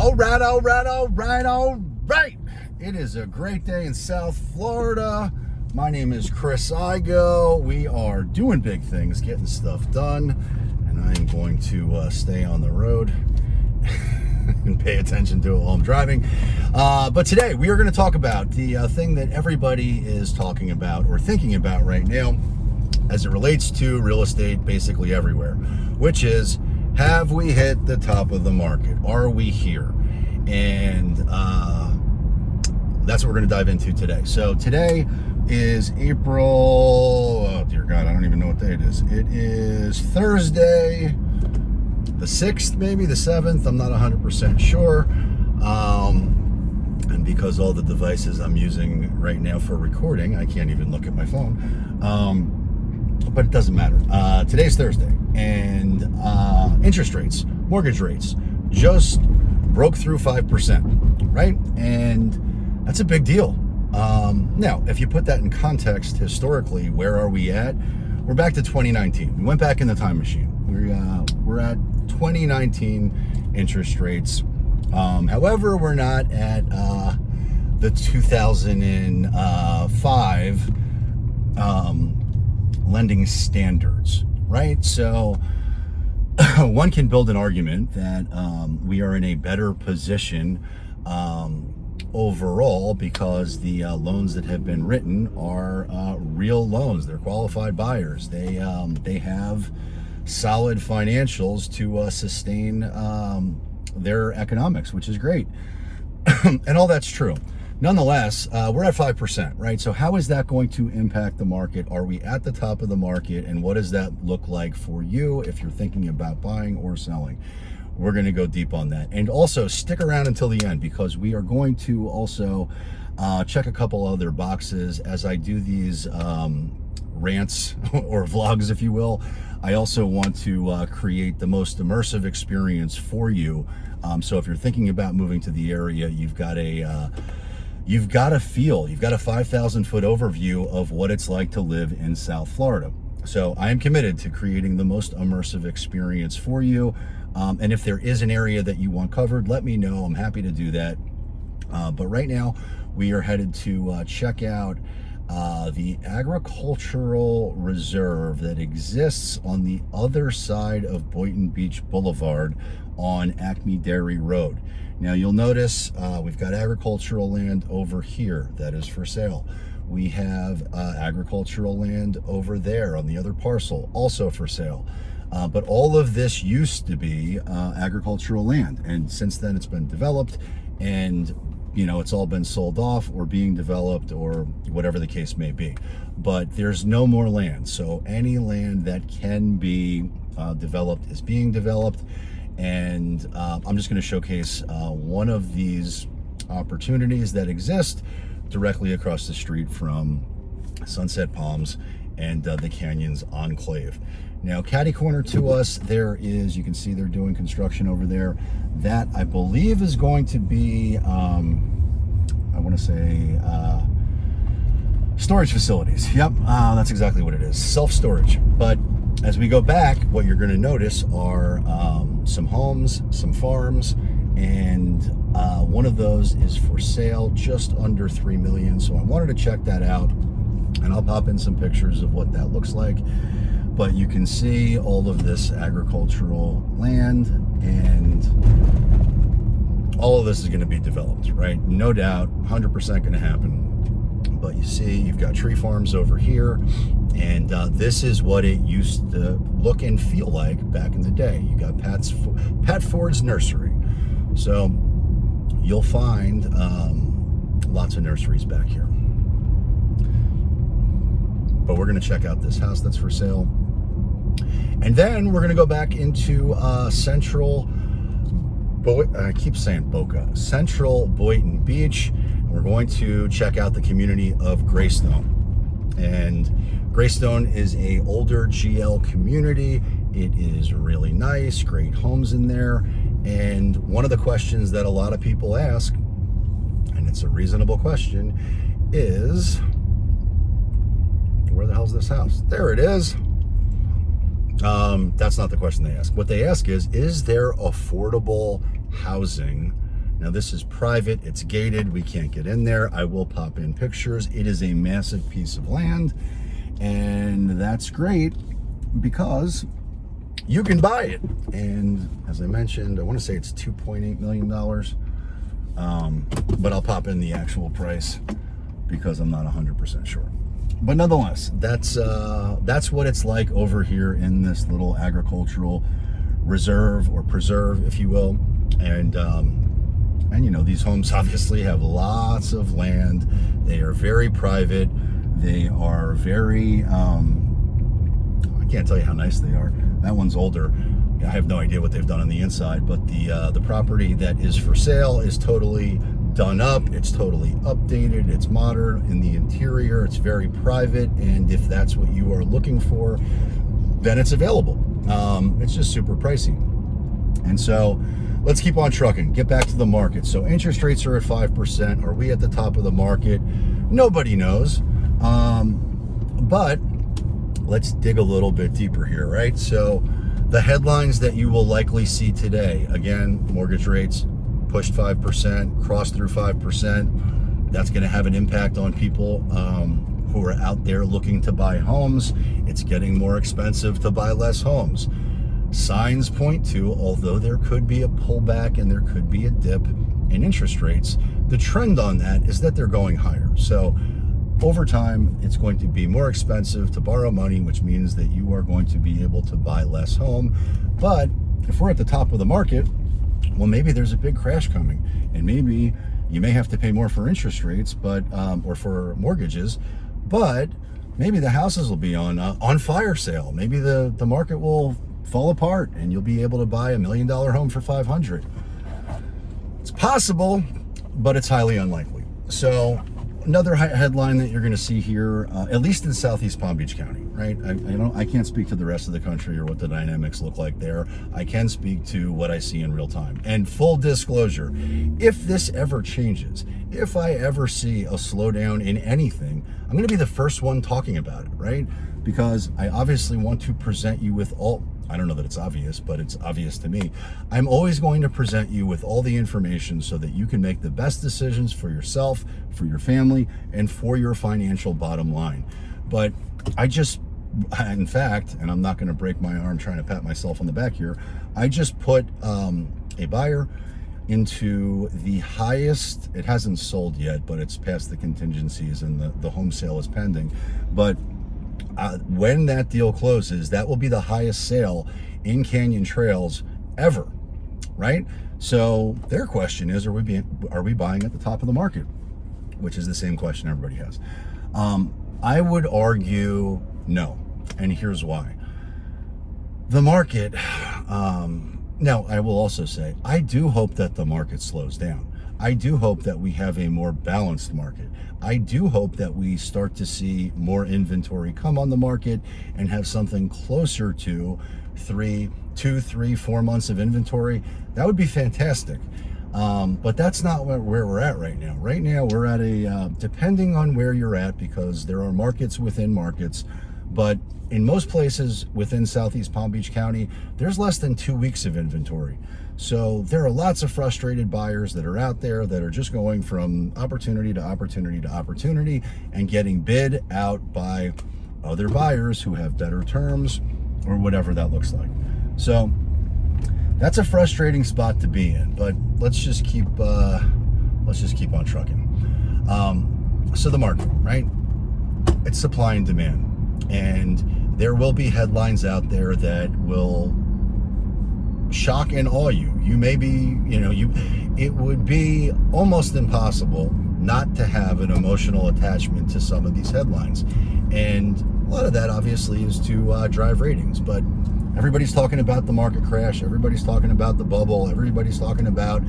All right, all right, all right, all right. It is a great day in South Florida. My name is Chris Igoe. We are doing big things, getting stuff done, and I am going to stay on the road and pay attention to it while I'm driving. But today we are going to talk about the thing that everybody is talking about or thinking about right now as it relates to real estate basically everywhere, which is, have we hit the top of the market? Are we here? And that's what we're going to dive into today. So today is April, oh dear God, I don't even know what day it is. It is Thursday, the 6th, maybe the 7th. I'm not 100% sure. And because all the devices I'm using right now for recording, I can't even look at my phone. But it doesn't matter. Today's Thursday, and interest rates, mortgage rates, just broke through 5%, right? And that's a big deal. Now, if you put that in context historically, where are we at? We're back to 2019. We went back in the time machine. We're at 2019 interest rates. However, we're not at the 2005 lending standards, right? So one can build an argument that we are in a better position overall because the loans that have been written are real loans. They're qualified buyers. They have solid financials to sustain their economics, which is great. And all that's true. Nonetheless, we're at 5%, right? So how is that going to impact the market? Are we at the top of the market? And what does that look like for you if you're thinking about buying or selling? We're going to go deep on that. And also stick around until the end, because we are going to also check a couple other boxes as I do these rants or vlogs, if you will. I also want to create the most immersive experience for you. So if you're thinking about moving to the area, you've got a 5,000 foot overview of what it's like to live in South Florida. So I am committed to creating the most immersive experience for you. And if there is an area that you want covered, let me know. I'm happy to do that. But right now we are headed to check out the agricultural reserve that exists on the other side of Boynton Beach Boulevard on Acme Dairy Road. Now you'll notice we've got agricultural land over here that is for sale. We have agricultural land over there on the other parcel, also for sale. But all of this used to be agricultural land, and since then it's been developed, and it's all been sold off or being developed or whatever the case may be. But there's no more land. So any land that can be developed is being developed. And I'm just going to showcase one of these opportunities that exist directly across the street from Sunset Palms and the Canyons Enclave. Now, catty corner to us, there is, you can see they're doing construction over there. That, I believe, is going to be, I want to say, storage facilities. Yep, that's exactly what it is, self-storage. But as we go back, what you're going to notice are some homes, some farms, and one of those is for sale, just under $3 million. So I wanted to check that out, and I'll pop in some pictures of what that looks like. But you can see all of this agricultural land, and all of this is going to be developed, right? No doubt, 100% going to happen. But you see, you've got tree farms over here, and this is what it used to look and feel like back in the day. You got Pat Ford's nursery. So you'll find lots of nurseries back here. But we're going to check out this house that's for sale. And then we're going to go back into Central Boynton Beach. And we're going to check out the community of GreyStone. And GreyStone is a older GL community. It is really nice, great homes in there. And one of the questions that a lot of people ask, and it's a reasonable question, is, where the hell's this house? There it is. That's not the question they ask. What they ask is there affordable housing Now this is private, it's gated, we can't get in there. I will pop in pictures. It is a massive piece of land, and that's great because you can buy it. And as I mentioned, I want to say it's $2.8 million, but I'll pop in the actual price because I'm not 100% sure. But nonetheless, that's what it's like over here in this little agricultural reserve or preserve, if you will. And you know, these homes obviously have lots of land. They are very private. They are very, I can't tell you how nice they are. That one's older. I have no idea what they've done on the inside, but the property that is for sale is totally done up. It's totally updated. It's modern in the interior. It's very private. And if that's what you are looking for, then it's available. It's just super pricey. And so let's keep on trucking. Get back to the market. So interest rates are at 5%. Are we at the top of the market? Nobody knows. But let's dig a little bit deeper here, right? So the headlines that you will likely see today, again, mortgage rates pushed 5%, crossed through 5%. That's going to have an impact on people who are out there looking to buy homes. It's getting more expensive to buy less homes. Signs point to, although there could be a pullback and there could be a dip in interest rates, the trend on that is that they're going higher. So over time, it's going to be more expensive to borrow money, which means that you are going to be able to buy less home. But if we're at the top of the market, well, maybe there's a big crash coming, and maybe you may have to pay more for interest rates, but or for mortgages, but maybe the houses will be on fire sale. Maybe the market will fall apart and you'll be able to buy $1 million home for 500. It's possible, but it's highly unlikely. So another headline that you're going to see here, at least in Southeast Palm Beach County, right? I can't speak to the rest of the country or what the dynamics look like there. I can speak to what I see in real time. And full disclosure, if this ever changes, if I ever see a slowdown in anything, I'm going to be the first one talking about it, right? Because I obviously want to present you with all, I don't know that it's obvious, but it's obvious to me. I'm always going to present you with all the information so that you can make the best decisions for yourself, for your family, and for your financial bottom line. But in fact, and I'm not going to break my arm trying to pat myself on the back here, I just put a buyer into the highest, it hasn't sold yet, but it's past the contingencies and the home sale is pending. But when that deal closes, that will be the highest sale in Canyon Trails ever, right? So their question is, are we buying at the top of the market? Which is the same question everybody has. I would argue no, and here's why. The market, now I will also say, I do hope that the market slows down. I do hope that we have a more balanced market. I do hope that we start to see more inventory come on the market and have something closer to 2, 3, 4 months of inventory. That would be fantastic. But that's not where we're at right now. Right now, we're at depending on where you're at, because there are markets within markets, but in most places within Southeast Palm Beach County, there's less than 2 weeks of inventory. So there are lots of frustrated buyers that are out there that are just going from opportunity to opportunity to opportunity and getting bid out by other buyers who have better terms or whatever that looks like. So that's a frustrating spot to be in, but let's just keep on trucking. So the market, right? It's supply and demand, and there will be headlines out there that will shock and awe you. You may be, it would be almost impossible not to have an emotional attachment to some of these headlines. And a lot of that obviously is to drive ratings, but everybody's talking about the market crash. Everybody's talking about the bubble. Everybody's talking about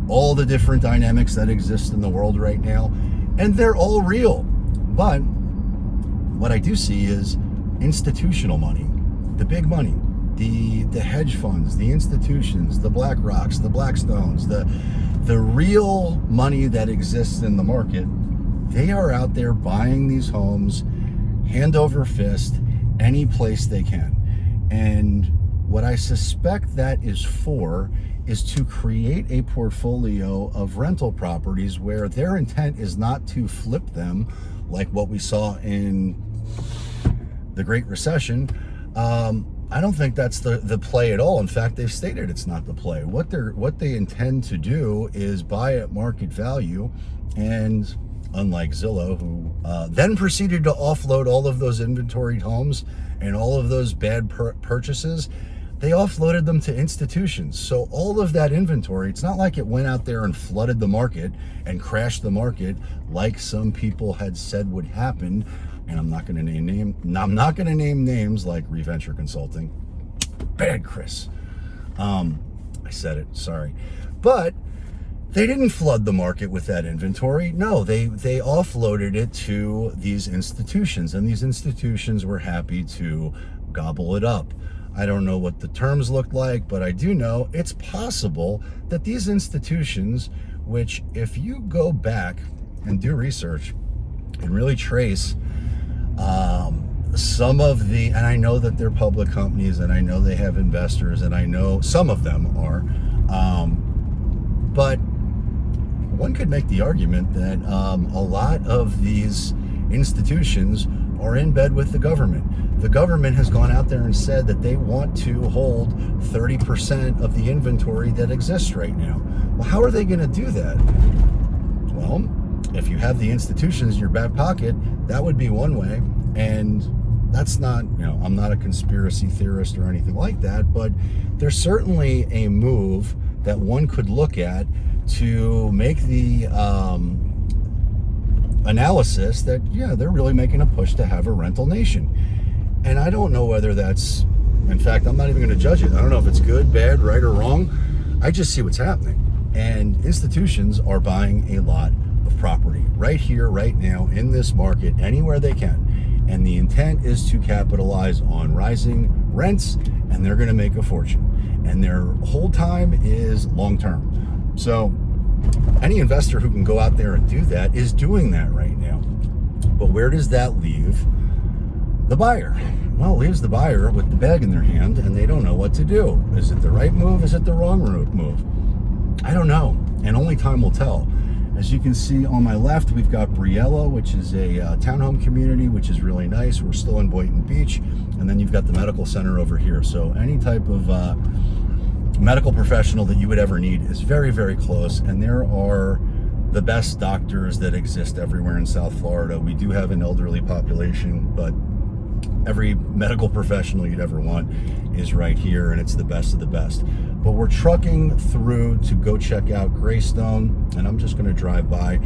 all the different dynamics that exist in the world right now. And they're all real. But what I do see is institutional money, the big money, the hedge funds, the institutions, the BlackRocks, the Blackstones, the real money that exists in the market. They are out there buying these homes hand over fist any place they can. And What I suspect that is for is to create a portfolio of rental properties where their intent is not to flip them like what we saw in the Great Recession. I don't think that's the play at all. In fact, they've stated it's not the play. What they intend to do is buy at market value, and unlike Zillow, who then proceeded to offload all of those inventoried homes and all of those bad purchases, they offloaded them to institutions. So all of that inventory, it's not like it went out there and flooded the market and crashed the market like some people had said would happen. And I'm not going to name names like Reventure Consulting. Bad Chris. I said it, sorry. But they didn't flood the market with that inventory. No, they offloaded it to these institutions, and these institutions were happy to gobble it up. I don't know what the terms looked like, but I do know it's possible that these institutions, which if you go back and do research and really trace some of the, and I know that they're public companies, and I know they have investors, and I know some of them are, but one could make the argument that a lot of these institutions are in bed with the government. The government has gone out there and said that they want to hold 30% of the inventory that exists right now. Well, how are they going to do that? Well, if you have the institutions in your back pocket, that would be one way. And that's not, I'm not a conspiracy theorist or anything like that, but there's certainly a move that one could look at to make the analysis that, they're really making a push to have a rental nation. And I don't know whether that's, in fact, I'm not even going to judge it. I don't know if it's good, bad, right, or wrong. I just see what's happening. And institutions are buying a lot of property right here, right now, in this market, anywhere they can. And the intent is to capitalize on rising rents, and they're going to make a fortune. And their whole time is long term. So any investor who can go out there and do that is doing that right now. But where does that leave the buyer? Well, it leaves the buyer with the bag in their hand, and they don't know what to do. Is it the right move? Is it the wrong move? I don't know, and only time will tell. As you can see on my left, we've got Briella, which is a townhome community, which is really nice. We're still in Boynton Beach. And then you've got the medical center over here. So any type of medical professional that you would ever need is very, very close. And there are the best doctors that exist everywhere in South Florida. We do have an elderly population, but every medical professional you'd ever want is right here, and it's the best of the best. But we're trucking through to go check out GreyStone, and I'm just going to drive by.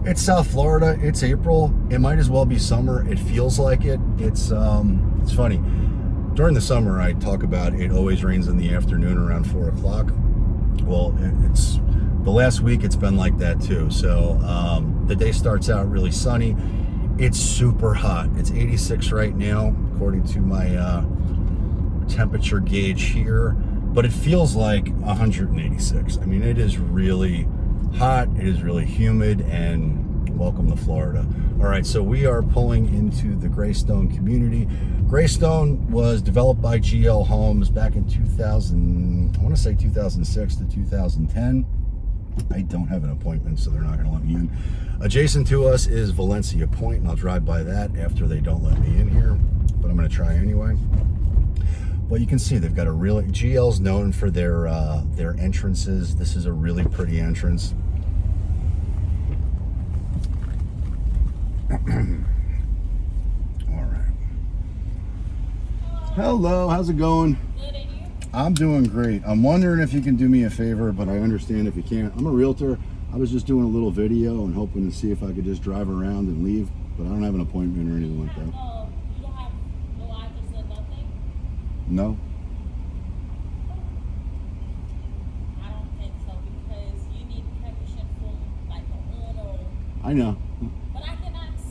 It's South Florida. It's April. It might as well be summer. It feels like it. It's funny. During the summer, I talk about it always rains in the afternoon around 4 o'clock. Well, it's the last week it's been like that too. So the day starts out really sunny. It's super hot. It's 86 right now, according to my temperature gauge here, but it feels like 186. I mean, it is really hot. It is really humid, and welcome to Florida. All right, so we are pulling into the GreyStone community. GreyStone was developed by GL Homes back in 2000, I want to say 2006 to 2010. I don't have an appointment, so they're not going to let me in. Adjacent to us is Valencia Point, and I'll drive by that after they don't let me in here, but I'm going to try anyway. But you can see they've got a really, GL's known for their entrances. This is a really pretty entrance. All right. Hello, how's it going? Good, and you? I'm doing great. I'm wondering if you can do me a favor, but I understand if you can't. I'm a realtor. I was just doing a little video and hoping to see if I could just drive around and leave, but I don't have an appointment or anything like that. You don't have no address or nothing? No? I don't think so, because you need permission from like the owner. I know. But I can ask.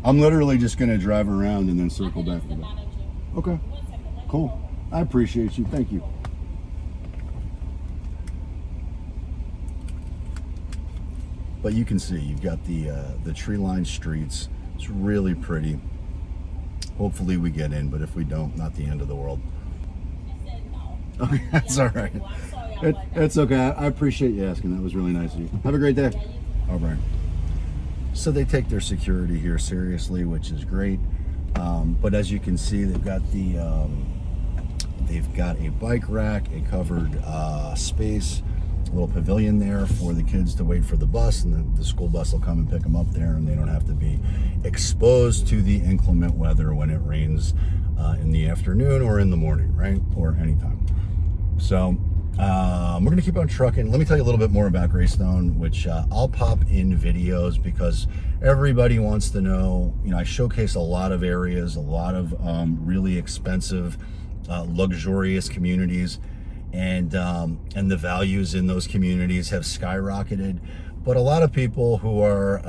I'm literally just going to drive around and then circle back. The manager. Okay. 1 second. Let me Cool. go. I appreciate you. Thank you. But you can see you've got the tree-lined streets. It's really pretty. Hopefully we get in, but if we don't, not the end of the world. I said no. Okay, that's all right. I'm sorry, I wasn't. It's okay. I appreciate you asking. That was really nice of you. Have a great day. Yeah, you too. All right. So they take their security here seriously, which is great. But as you can see, they've got a bike rack, a covered space, a little pavilion there for the kids to wait for the bus, and then the school bus will come and pick them up there, and they don't have to be exposed to the inclement weather when it rains in the afternoon or in the morning, right? Or anytime. So we're going to keep on trucking. Let me tell you a little bit more about GreyStone, which I'll pop in videos because everybody wants to know. You know, I showcase a lot of areas, a lot of really expensive, luxurious communities, and the values in those communities have skyrocketed. But a lot of people who are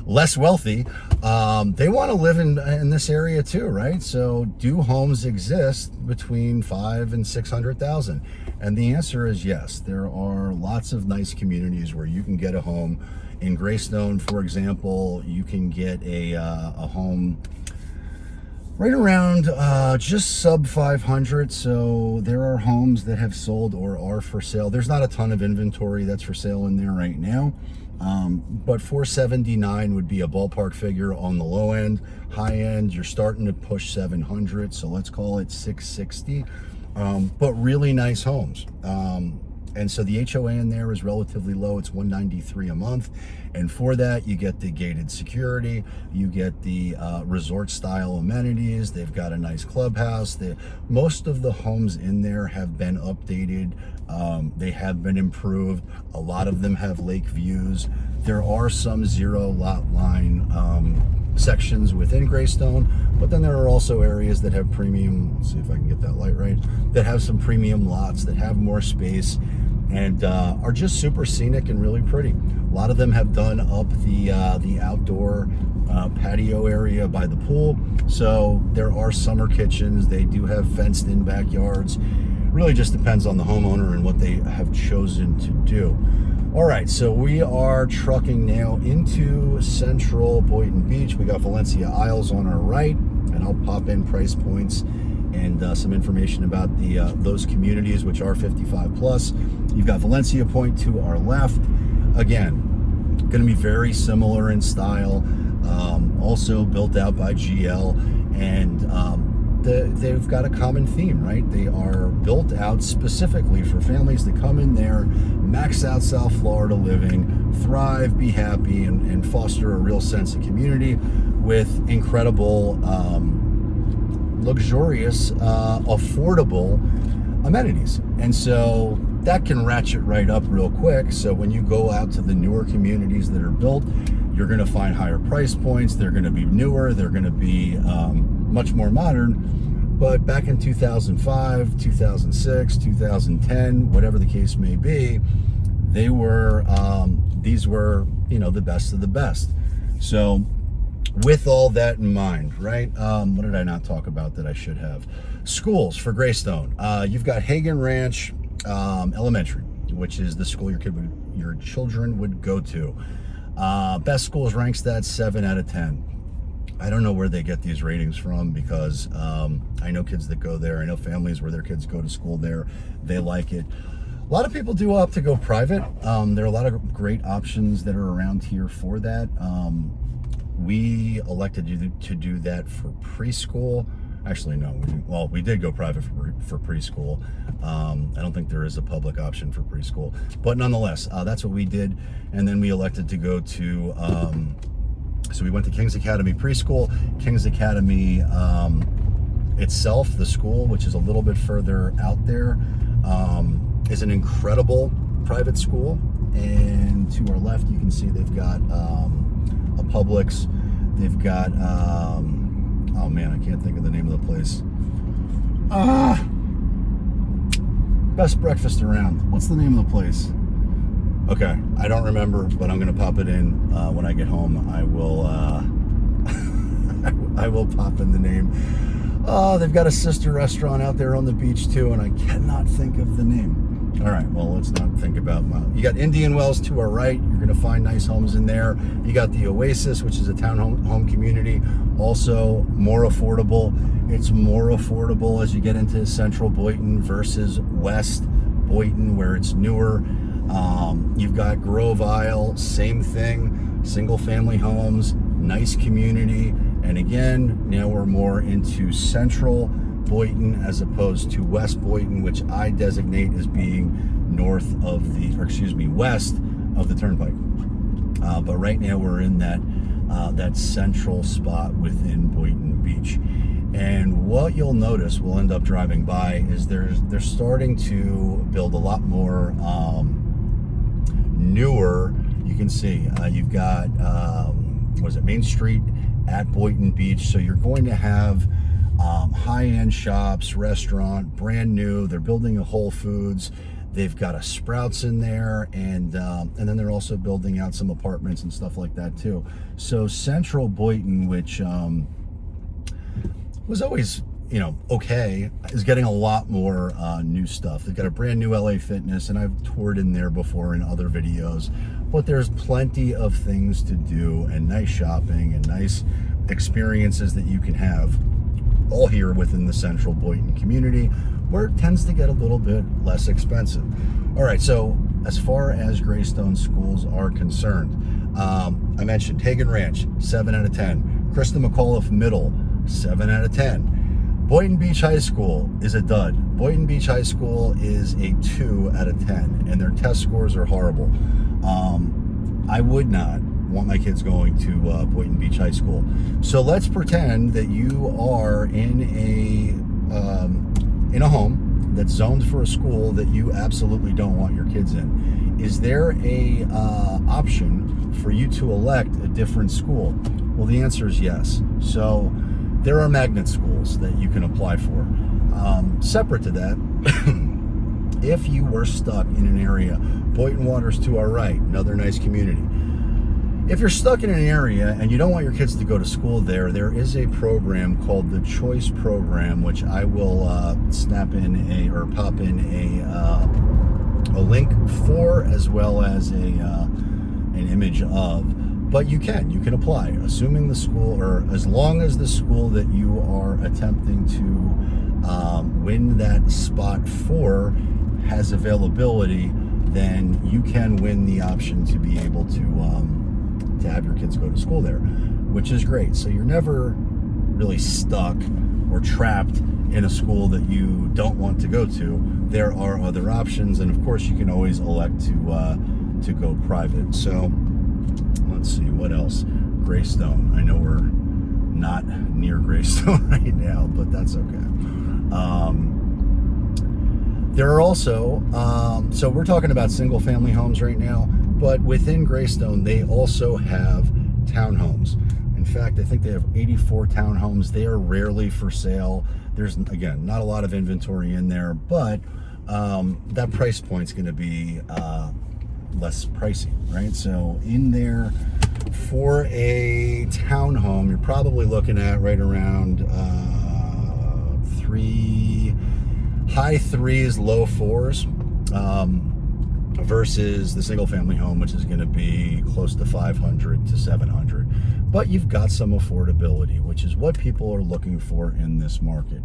less wealthy, they want to live in this area too, right? So do homes exist between 500,000 and 600,000? And the answer is yes. There are lots of nice communities where you can get a home. In GreyStone, for example, you can get a home right around just sub 500. So there are homes that have sold or are for sale. There's not a ton of inventory that's for sale in there right now. But 479 would be a ballpark figure on the low end. High end, you're starting to push 700, so let's call it 660. But really nice homes. And so the HOA in there is relatively low. It's $193 a month. And for that, you get the gated security, you get the resort style amenities. They've got a nice clubhouse. Most of the homes in there have been updated. They have been improved. A lot of them have lake views. There are some zero lot line sections within GreyStone, but then there are also areas that have premium, let's see if I can get that light right, that have some premium lots that have more space and are just super scenic and really pretty. A lot of them have done up the outdoor patio area by the pool. So there are summer kitchens. They do have fenced in backyards. Really just depends on the homeowner and what they have chosen to do. All right, so we are trucking now into Central Boynton Beach. We got Valencia Isles on our right, and I'll pop in price points and some information about those communities, which are 55 plus. You've got Valencia Point to our left. Again, going to be very similar in style. Also built out by GL, and they've got a common theme, right? They are built out specifically for families that come in there, max out South Florida living, thrive, be happy, and foster a real sense of community with incredible, luxurious, affordable amenities. And so that can ratchet right up real quick. So when you go out to the newer communities that are built, you're going to find higher price points. They're going to be newer. They're going to be much more modern. But back in 2005, 2006, 2010, whatever the case may be, they were these were, you know, the best of the best. So with all that in mind, right? What did I not talk about that I should have? Schools for GreyStone. You've got Hagen Ranch Elementary, which is the school your children would go to. Best schools ranks that 7 out of 10. I don't know where they get these ratings from because I know kids that go there. I know families where their kids go to school there. They like it. A lot of people do opt to go private. There are a lot of great options that are around here for that. We elected to do that for preschool. Actually, no. We did go private for preschool. I don't think there is a public option for preschool. But nonetheless, that's what we did. And then we elected to go to... So we went to King's Academy Preschool. King's Academy itself, the school, which is a little bit further out there, is an incredible private school. And to our left, you can see they've got a Publix. They've got, oh man, I can't think of the name of the place. Best breakfast around. What's the name of the place? Okay, I don't remember, but I'm gonna pop it in when I get home. I will I will pop in the name. They've got a sister restaurant out there on the beach too, and I cannot think of the name. All right, well, let's not think about you got Indian Wells to our right. You're going to find nice homes in there. You got the Oasis, which is a home community, also more affordable. It's more affordable as you get into Central Boynton versus West Boynton, where it's newer. You've got Grove Isle, same thing, single family homes, nice community. And again, now we're more into Central Boynton as opposed to West Boynton, which I designate as being west of the turnpike. But right now we're in that central spot within Boynton Beach. And what you'll notice, we'll end up driving by, is they're starting to build a lot more newer. You can see you've got Main Street at Boynton Beach. So you're going to have high-end shops, restaurant, brand new. They're building a Whole Foods. They've got a Sprouts in there, and then they're also building out some apartments and stuff like that too. So Central Boynton, which was always okay, is getting a lot more new stuff. They've got a brand new LA Fitness, and I've toured in there before in other videos. But there's plenty of things to do and nice shopping and nice experiences that you can have all here within the Central Boynton community, where it tends to get a little bit less expensive. All right, so as far as GreyStone schools are concerned, I mentioned Hagen Ranch, 7 out of 10. Krista McAuliffe Middle, 7 out of 10. Boynton Beach High School is a dud. Boynton Beach High School is a 2 out of 10, and their test scores are horrible. I would not want my kids going to Boynton Beach High School. So let's pretend that you are in a home that's zoned for a school that you absolutely don't want your kids in. Is there a option for you to elect a different school? Well, the answer is yes. So there are magnet schools that you can apply for. Separate to that, if you were stuck in an area, Boynton Waters to our right, another nice community. If you're stuck in an area and you don't want your kids to go to school there is a program called the Choice Program, which I will pop in a link for, as well as an image of. But you can apply, assuming the school, or as long as the school that you are attempting to win that spot for has availability, then you can win the option to be able to have your kids go to school there, which is great. So you're never really stuck or trapped in a school that you don't want to go to. There are other options, and of course you can always elect to go private. So let's see, what else? GreyStone. I know we're not near GreyStone right now, but that's okay. There are also, so we're talking about single family homes right now, but within GreyStone, they also have townhomes. In fact, I think they have 84 townhomes. They are rarely for sale. There's, again, not a lot of inventory in there, but that price point's going to be less pricey, right? So in there, for a townhome, you're probably looking at right around high threes, low fours, versus the single family home, which is going to be close to 500 to 700. But you've got some affordability, which is what people are looking for in this market.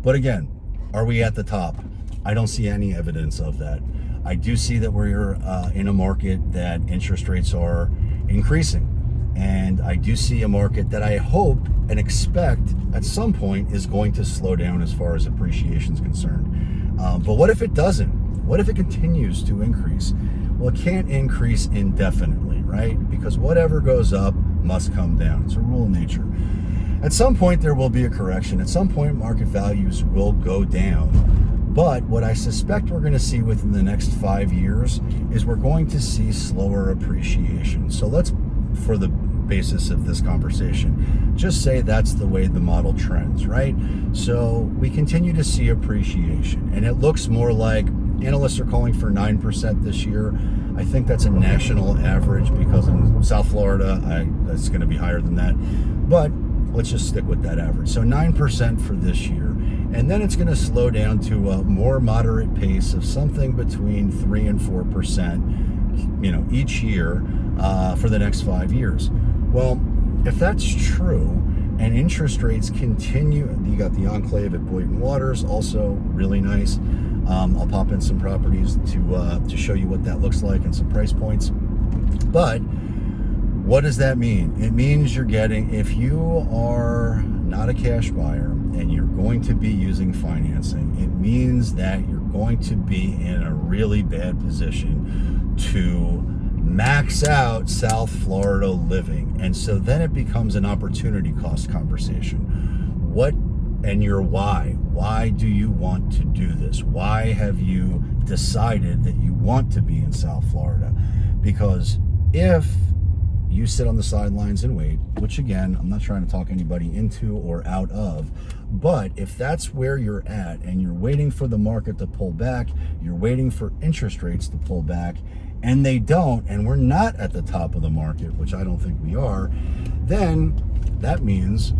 But again, are we at the top? I don't see any evidence of that. I do see that we're in a market that interest rates are increasing. And I do see a market that I hope and expect at some point is going to slow down as far as appreciation is concerned. But what if it doesn't? What if it continues to increase? Well, it can't increase indefinitely, right? Because whatever goes up must come down. It's a rule of nature. At some point, there will be a correction. At some point, market values will go down. But what I suspect we're going to see within the next 5 years is we're going to see slower appreciation. So let's, for the basis of this conversation, just say that's the way the model trends, right? So we continue to see appreciation, and it looks more like analysts are calling for 9% this year. I think that's a national average, because in South Florida, that's going to be higher than that. But let's just stick with that average. So 9% for this year. and then it's going to slow down to a more moderate pace of something between 3 and 4%, each year for the next 5 years. Well, if that's true, and interest rates continue, you got the enclave at Boynton Waters, also really nice. I'll pop in some properties to show you what that looks like and some price points. But what does that mean? It means you're getting, if you are not a cash buyer and you're going to be using financing, it means that you're going to be in a really bad position to max out South Florida living. And so then it becomes an opportunity cost conversation. What and your why? Why do you want to do this? Why have you decided that you want to be in South Florida? Because if you sit on the sidelines and wait, which again, I'm not trying to talk anybody into or out of, but if that's where you're at and you're waiting for the market to pull back, you're waiting for interest rates to pull back, and they don't, and we're not at the top of the market, which I don't think we are, then that means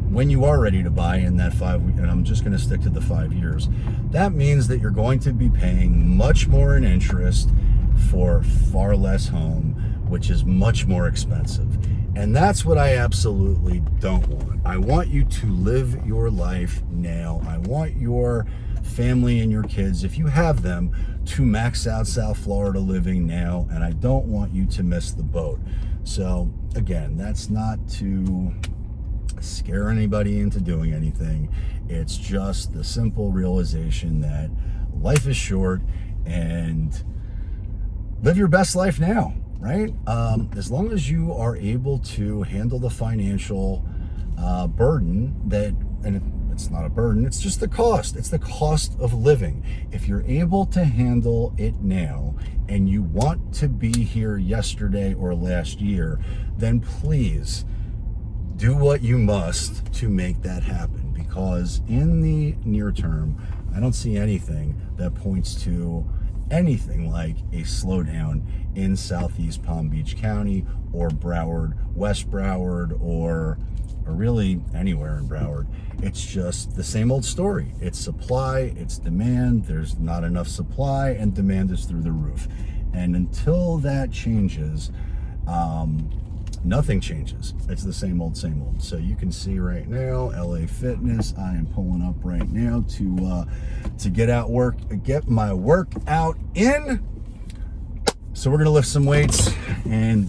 when you are ready to buy in that 5, and I'm just going to stick to the 5 years, that means that you're going to be paying much more in interest for far less home, which is much more expensive. And that's what I absolutely don't want. I want you to live your life now. I want your family and your kids, if you have them, to max out South Florida living now, and I don't want you to miss the boat. So again, that's not to scare anybody into doing anything. It's just the simple realization that life is short and live your best life now, right? As long as you are able to handle the financial burden that, and it's not a burden, it's just the cost. It's the cost of living. If you're able to handle it now and you want to be here yesterday or last year, then please do what you must to make that happen. Because in the near term, I don't see anything that points to anything like a slowdown in Southeast Palm Beach County or Broward, West Broward, or really anywhere in Broward. It's just the same old story. It's supply, it's demand. There's not enough supply, and demand is through the roof. And until that changes, nothing changes. It's the same old, same old. So you can see right now, LA Fitness, I am pulling up right now to get my workout in. So we're gonna lift some weights and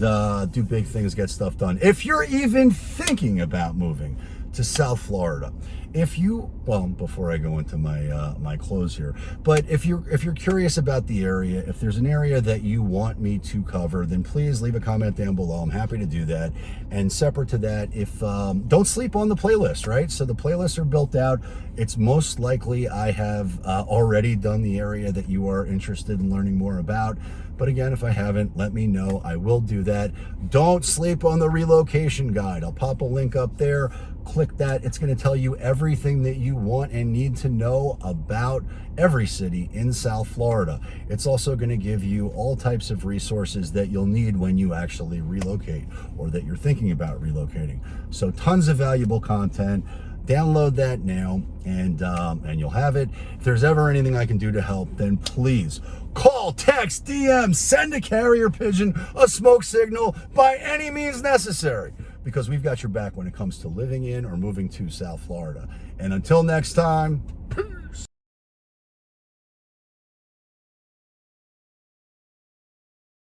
do big things, get stuff done. If you're even thinking about moving to South Florida, before I go into my close here, but if you're curious about the area, if there's an area that you want me to cover, then please leave a comment down below. I'm happy to do that. And separate to that, if don't sleep on the playlist, right? So the playlists are built out. It's most likely I have already done the area that you are interested in learning more about. But again, if I haven't, let me know. I will do that. Don't sleep on the relocation guide. I'll pop a link up there. Click that. It's going to tell you everything that you want and need to know about every city in South Florida. It's also going to give you all types of resources that you'll need when you actually relocate or that you're thinking about relocating. So tons of valuable content. Download that now, and you'll have it. If there's ever anything I can do to help, then please call, text, DM, send a carrier pigeon, a smoke signal, by any means necessary, because we've got your back when it comes to living in or moving to South Florida. And until next time,